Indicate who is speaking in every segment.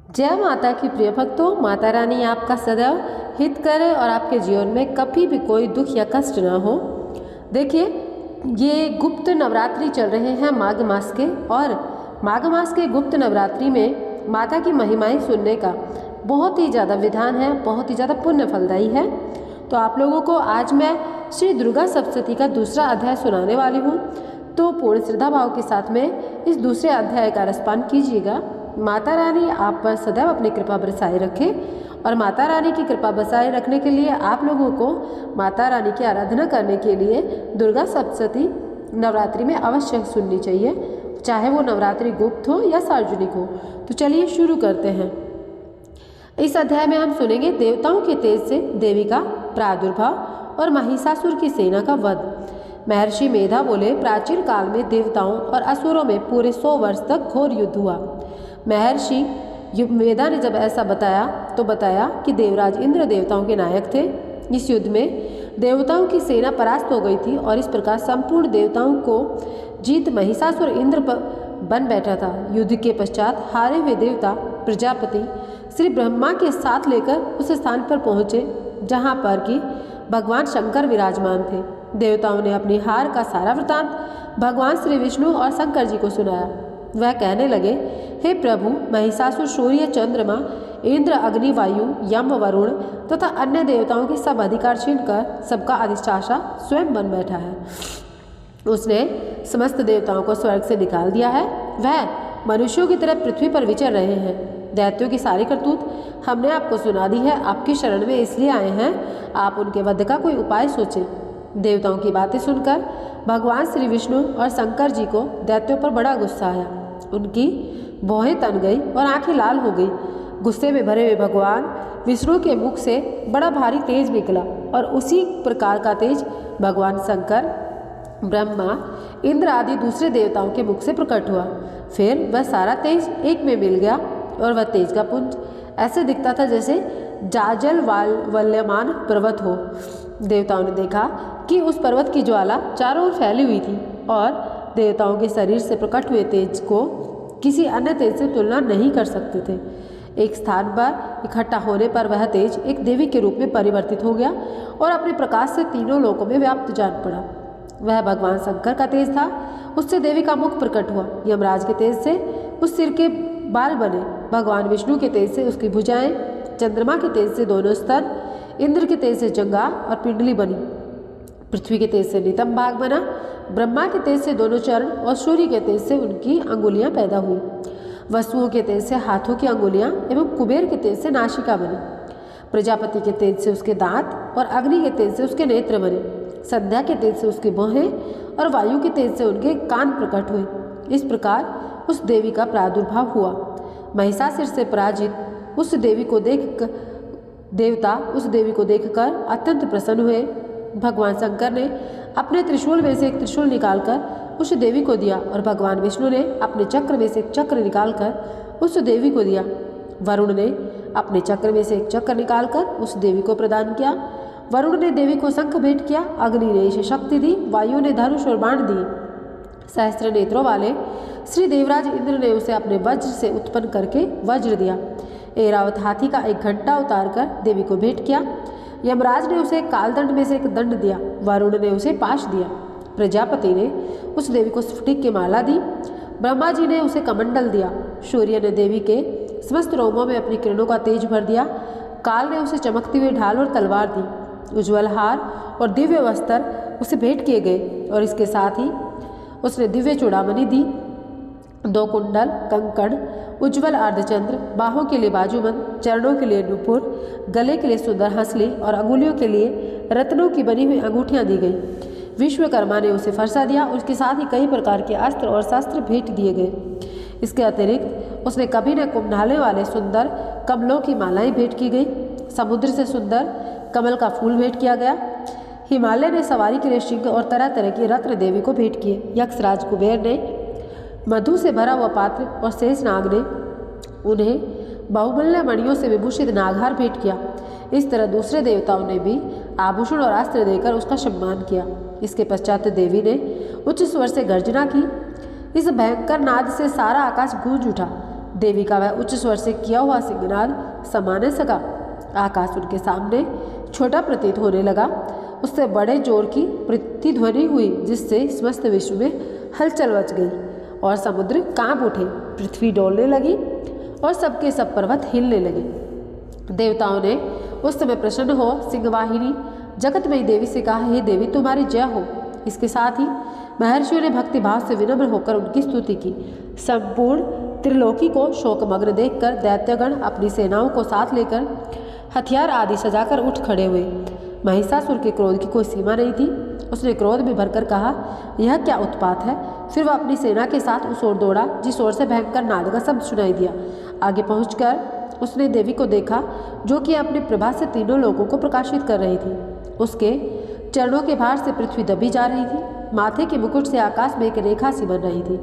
Speaker 1: जय माता की प्रिय भक्तों, माता रानी आपका सदैव हित करे और आपके जीवन में कभी भी कोई दुख या कष्ट ना हो। देखिए, ये गुप्त नवरात्रि चल रहे हैं माघ मास के, और माघ मास के गुप्त नवरात्रि में माता की महिमाएं सुनने का बहुत ही ज़्यादा विधान है, बहुत ही ज़्यादा पुण्य फलदायी है। तो आप लोगों को आज मैं श्री दुर्गा सप्तशती का दूसरा अध्याय सुनाने वाली हूँ। तो पूर्ण श्रद्धा भाव के साथ में इस दूसरे अध्याय का रसपान कीजिएगा। माता रानी आप पर सदैव अपनी कृपा बरसाए रखे, और माता रानी की कृपा बरसाए रखने के लिए आप लोगों को माता रानी की आराधना करने के लिए दुर्गा सप्तशती नवरात्रि में अवश्य सुननी चाहिए, चाहे वो नवरात्रि गुप्त हो या सार्वजनिक हो। तो चलिए शुरू करते हैं। इस अध्याय में हम सुनेंगे देवताओं के तेज से देवी का प्रादुर्भाव और महिषासुर की सेना का वध। महर्षि मेधा बोले, प्राचीन काल में देवताओं और असुरों में पूरे 100 वर्ष तक घोर युद्ध हुआ। महर्षि मेधा ने जब ऐसा बताया तो बताया कि देवराज इंद्र देवताओं के नायक थे। इस युद्ध में देवताओं की सेना परास्त हो गई थी, और इस प्रकार संपूर्ण देवताओं को जीत महिषासुर इंद्र पर बन बैठा था। युद्ध के पश्चात हारे हुए देवता प्रजापति श्री ब्रह्मा के साथ लेकर उस स्थान पर पहुँचे जहाँ पर कि भगवान शंकर विराजमान थे। देवताओं ने अपनी हार का सारा वृतांत भगवान श्री विष्णु और शंकर जी को सुनाया। वह कहने लगे, हे प्रभु, महिषासुर सूर्य, चंद्रमा, इंद्र, अग्नि, वायु, यम, वरुण तथा अन्य देवताओं के सब अधिकार छीनकर सबका अधिष्ठाता स्वयं बन बैठा है। उसने समस्त देवताओं को स्वर्ग से निकाल दिया है। वह मनुष्यों की तरह पृथ्वी पर विचर रहे हैं। दैत्यों की सारी करतूत हमने आपको सुना दी है। आपकी शरण में इसलिए आए हैं, आप उनके वध का कोई उपाय सोचें। देवताओं की बातें सुनकर भगवान श्री विष्णु और शंकर जी को दैत्यों पर बड़ा गुस्सा आया। उनकी भौहें तन गई और आंखें लाल हो गई। गुस्से में भरे हुए भगवान विष्णु के मुख से बड़ा भारी तेज निकला, और उसी प्रकार का तेज भगवान शंकर, ब्रह्मा, इंद्र आदि दूसरे देवताओं के मुख से प्रकट हुआ। फिर वह सारा तेज एक में मिल गया, और वह तेज का पुंज ऐसे दिखता था जैसे जाजल वल्यमान पर्वत हो। देवताओं ने देखा कि उस पर्वत की ज्वाला चारों ओर फैली हुई थी, और देवताओं के शरीर से प्रकट हुए तेज को किसी अन्य तेज से तुलना नहीं कर सकते थे। एक स्थान पर इकट्ठा होने पर वह तेज एक देवी के रूप में परिवर्तित हो गया, और अपने प्रकाश से तीनों लोकों में व्याप्त जान पड़ा। वह भगवान शंकर का तेज था। उससे देवी का मुख प्रकट हुआ। यमराज के तेज से उस सिर के बाल बने। भगवान विष्णु के तेज से उसकी भुजाएं, चंद्रमा के तेज से दोनों स्तन, इंद्र के तेज से जंगा और पिंडली बनी। पृथ्वी के तेज से नितंब भाग बना। ब्रह्मा के तेज से दोनों चरण, और सूर्य के तेज से उनकी अंगुलियां पैदा हुई। वसुओं के तेज से हाथों की अंगुलियां एवं कुबेर के तेज से नासिका बनी। प्रजापति के तेज से उसके दांत, और अग्नि के तेज से उसके नेत्र बने। संध्या के तेज से उसकी भौहें, और वायु के तेज से उनके कान प्रकट हुए। इस प्रकार उस देवी का प्रादुर्भाव हुआ। महिषासुर से पराजित उस देवी को देखकर अत्यंत प्रसन्न हुए। भगवान शंकर ने अपने त्रिशूल में से एक त्रिशूल निकालकर उस देवी को दिया, और भगवान विष्णु ने अपने चक्र में से एक चक्र निकालकर उस देवी को दिया। वरुण ने अपने चक्र में से एक चक्र निकालकर उस देवी को प्रदान किया। वरुण ने देवी को शंख भेंट किया। अग्नि ने इसे शक्ति दी। वायु ने धनुष और बाण दिए। सहस्त्र नेत्रों वाले श्री देवराज इंद्र ने उसे अपने वज्र से उत्पन्न करके वज्र दिया। ऐरावत हाथी का एक घंटा उतारकर देवी को भेंट किया। यमराज ने उसे कालदंड में से एक दंड दिया। वरुण ने उसे पाश दिया। प्रजापति ने उस देवी को स्फटिक की माला दी। ब्रह्मा जी ने उसे कमंडल दिया। सूर्य ने देवी के समस्त रोमों में अपनी किरणों का तेज भर दिया। काल ने उसे चमकती हुई ढाल और तलवार दी। उज्ज्वल हार और दिव्य वस्त्र उसे भेंट किए गए, और इसके साथ ही उसने दिव्य चूड़ामणि दी। 2 कुंडल, कंकण, उज्ज्वल अर्धचंद्र, बाहों के लिए बाजूबंद, चरणों के लिए नुपुर, गले के लिए सुंदर हंसली, और अंगुलियों के लिए रत्नों की बनी हुई अंगूठियां दी गई। विश्वकर्मा ने उसे फरसा दिया। उसके साथ ही कई प्रकार के अस्त्र और शस्त्र भेंट दिए गए। इसके अतिरिक्त उसने कभी न कुंभाले वाले सुंदर कमलों की मालाएं भेंट की गई। समुद्र से सुंदर कमल का फूल भेंट किया गया। हिमालय ने सवारी के लिए सिंह और तरह तरह की रत्न देवी को भेंट किए। यक्षराज कुबेर ने मधु से भरा हुआ पात्र, और शेषनाग ने उन्हें बहुमूल्य मणियों से विभूषित नागहार भेंट किया। इस तरह दूसरे देवताओं ने भी आभूषण और अस्त्र देकर उसका सम्मान किया। इसके पश्चात देवी ने उच्च स्वर से गर्जना की। इस भयंकर नाद से सारा आकाश गूंज उठा। देवी का वह उच्च स्वर से किया हुआ सिंहनाद समा न सका। आकाश उनके सामने छोटा प्रतीत होने लगा। उससे बड़े जोर की प्रतिध्वनि हुई, जिससे समस्त विश्व में हलचल मच गई और समुद्र कांप उठे, पृथ्वी डोलने लगी और सबके सब पर्वत हिलने लगे। देवताओं ने उस समय प्रसन्न हो सिंहवाहिनी जगतमयी देवी से कहा, हे देवी तुम्हारी जय हो। इसके साथ ही महर्षियों ने भक्ति भाव से विनम्र होकर उनकी स्तुति की। संपूर्ण त्रिलोकी को शोकमग्न देखकर दैत्यगण अपनी सेनाओं को साथ लेकर हथियार आदि सजाकर उठ खड़े हुए। महिषासुर के क्रोध की कोई सीमा नहीं थी। उसने क्रोध में भरकर कहा, यह क्या उत्पात है। फिर वह अपनी सेना के साथ उस ओर दौड़ा जिस ओर से भयंकर नाद का शब्द सुनाई दिया। आगे पहुंचकर उसने देवी को देखा, जो कि अपनी प्रभा से तीनों लोगों को प्रकाशित कर रही थी। उसके चरणों के भार से पृथ्वी दबी जा रही थी। माथे के मुकुट से आकाश में एक रेखा सी बन रही थी।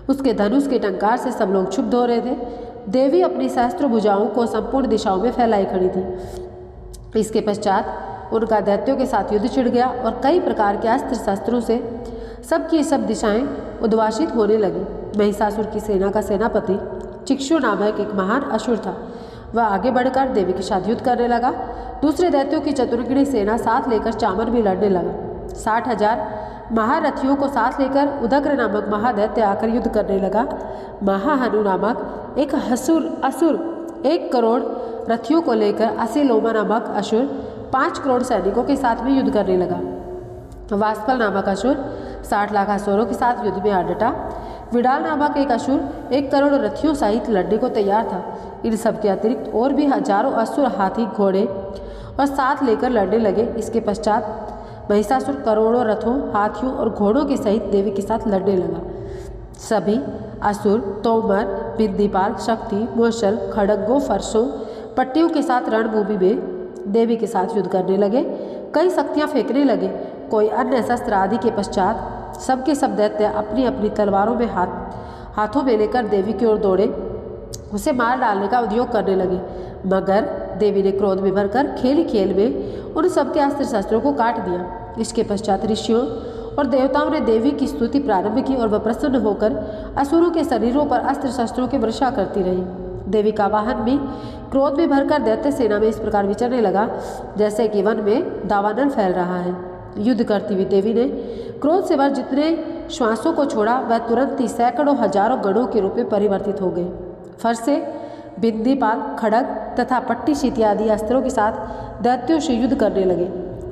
Speaker 1: उसके धनुष के टंकार से सब लोग क्षुब्ध हो रहे थे। देवी अपनी सहस्त्र भुजाओं को संपूर्ण दिशाओं में फैलाई खड़ी थी। इसके पश्चात उनका दैत्यों के साथ युद्ध छिड़ गया और कई प्रकार के अस्त्र शस्त्रों से सबकी सब दिशाएं उद्वासित होने लगी। महिषासुर की सेना का सेनापति चिक्षु नामक एक महान असुर था। वह आगे बढ़कर देवी के साथ युद्ध करने लगा। दूसरे दैत्यों की चतुर्गिणी सेना साथ लेकर चामर भी लड़ने लगा। 60,000 महारथियों को साथ लेकर उदग्र नामक महादैत्य आकर युद्ध करने लगा। महाहनु नामक एक असुर 1 करोड़ रथियों को लेकर असिलोमा नामक असुर 5 करोड़ सैनिकों के साथ में युद्ध करने लगा। वास्पल नामक असुर 60 लाख असुरों के साथ युद्ध में आ डटा। विडाल नामक एक असुर 1 करोड़ रथियों सहित लड़ने को तैयार था। इन सब के अतिरिक्त और भी हजारों असुर हाथी घोड़े और साथ लेकर लड़ने लगे। इसके पश्चात महिषासुर करोड़ों रथों, हाथियों और घोड़ों के सहित देवी के साथ लड़ने लगा। सभी असुर तोमर, बिंदीपाल, शक्ति, मौसल, खड़गों, फरसों, पट्टियों के साथ रणभूमि में देवी के साथ युद्ध करने लगे। कई शक्तियां फेंकने लगे। कोई अन्य शस्त्र आदि के पश्चात सबके सब दैत्य अपनी अपनी तलवारों में हाथों में लेकर देवी की ओर दौड़े, उसे मार डालने का उद्योग करने लगे। मगर देवी ने क्रोध में भरकर खेल खेल में उन सबके अस्त्र शस्त्रों को काट दिया। इसके पश्चात ऋषियों और देवताओं ने देवी की स्तुति प्रारंभ की और वह प्रसन्न होकर असुरों के शरीरों पर अस्त्र शस्त्रों की वर्षा करती रही। देवी का वाहन भी क्रोध में भरकर दैत्य सेना में इस प्रकार विचरने लगा, जैसे कि वन में दावानल फैल रहा है। युद्ध करती हुई देवी ने क्रोध से भर जितने श्वासों को छोड़ा, वह तुरंत ही सैकड़ों हजारों गणों के रूप में परिवर्तित हो गए। फरसे, बिंदीपाल, खड़ग तथा पट्टी इत्यादि अस्त्रों के साथ दैत्यों से युद्ध करने लगे।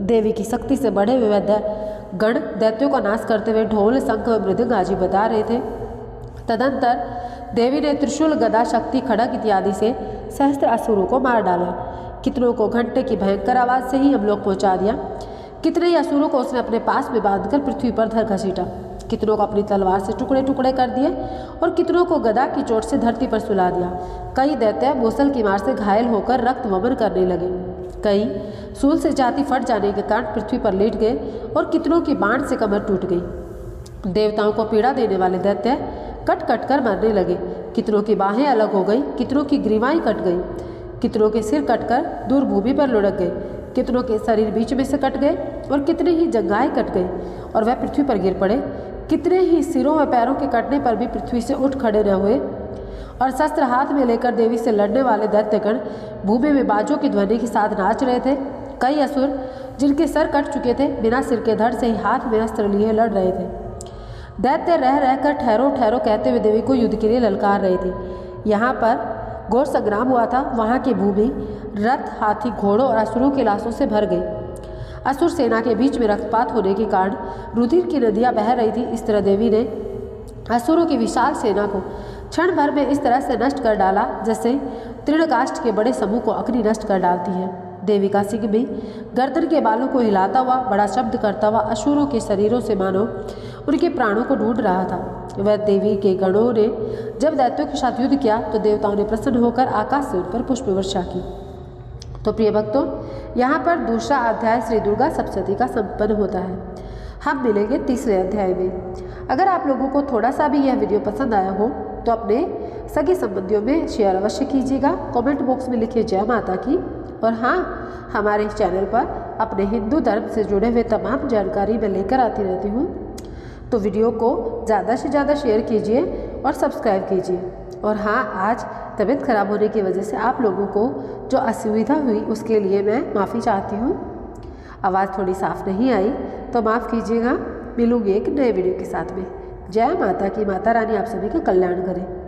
Speaker 1: देवी की शक्ति से बढ़े हुए गण दैत्यों का नाश करते हुए ढोल, शंख व मृदंग आदि बजा रहे थे। तदंतर देवी ने त्रिशूल, गदा, शक्ति, खड़ग इत्यादि से सहस्त्र असुरों को मार डाला। कितनों को घंटे की भयंकर आवाज से ही हमलोग पहुंचा दिया। कितने ही असुरों को उसने अपने पास में बांधकर पृथ्वी पर धर घसीटा। कितनों को अपनी तलवार से टुकड़े टुकड़े कर दिए और कितनों को गदा की चोट से धरती पर सुला दिया। कई दैत्य मूसल की मार से घायल होकर रक्त वमन करने लगे। कई सूल से छाती फट जाने के कारण पृथ्वी पर लेट गए और कितनों की बाण से कमर टूट गई। देवताओं को पीड़ा देने वाले दैत्य कट कट कर मरने लगे। कितनों की बाहें अलग हो गई, कितनों की ग्रीवाएं कट गई, कितनों के सिर कटकर दूर भूमि पर लुढ़क गए, कितनों के शरीर बीच में से कट गए और कितने ही जंघाएं कट गई और वह पृथ्वी पर गिर पड़े। कितने ही सिरों व पैरों के कटने पर भी पृथ्वी से उठ खड़े न हुए और शस्त्र हाथ में लेकर देवी से लड़ने वाले दैत्यगण भूमि में बाजों की ध्वनि के साथ नाच रहे थे। कई असुर जिनके सर कट चुके थे, बिना सिर के धड़ से ही हाथ में अस्त्र लिए लड़ रहे थे। दैत्य रह रहकर ठहरो ठहरो कहते हुए देवी को युद्ध के लिए ललकार रहे थे। यहाँ पर घोर संग्राम हुआ था। वहाँ की भूमि रथ, हाथी, घोड़ों और असुरों की लाशों से भर गई। असुर सेना के बीच में रक्तपात होने के कारण रुधिर की नदियाँ बह रही थी। इस तरह देवी ने असुरों की विशाल सेना को क्षण भर में इस तरह से नष्ट कर डाला, जैसे तृणकाष्ठ के बड़े समूह को अग्नि नष्ट कर डालती है। देवी का सिंह भी गर्दन के बालों को हिलाता हुआ, बड़ा शब्द करता हुआ असुरों के शरीरों से मानो उनके प्राणों को ढूंढ रहा था। वह देवी के गणों ने जब दैत्यों के साथ युद्ध किया तो देवताओं ने प्रसन्न होकर आकाश से उन पर पुष्प वर्षा की। तो प्रिय भक्तों, यहाँ पर दूसरा अध्याय श्री दुर्गा सप्तशती का संपन्न होता है। हम मिलेंगे तीसरे अध्याय में। अगर आप लोगों को थोड़ा सा भी यह वीडियो पसंद आया हो तो अपने सगे संबंधियों में शेयर अवश्य कीजिएगा। कमेंट बॉक्स में लिखिए जय माता की। और हाँ, हमारे चैनल पर अपने हिंदू धर्म से जुड़े हुए तमाम जानकारी मैं लेकर आती रहती हूँ। तो वीडियो को ज़्यादा से ज़्यादा शेयर कीजिए और सब्सक्राइब कीजिए। और हाँ, आज तबीयत ख़राब होने की वजह से आप लोगों को जो असुविधा हुई उसके लिए मैं माफ़ी चाहती हूँ। आवाज़ थोड़ी साफ़ नहीं आई तो माफ़ कीजिएगा। मिलूंगी एक नए वीडियो के साथ में। जय माता की। माता रानी आप सभी का कल्याण करे।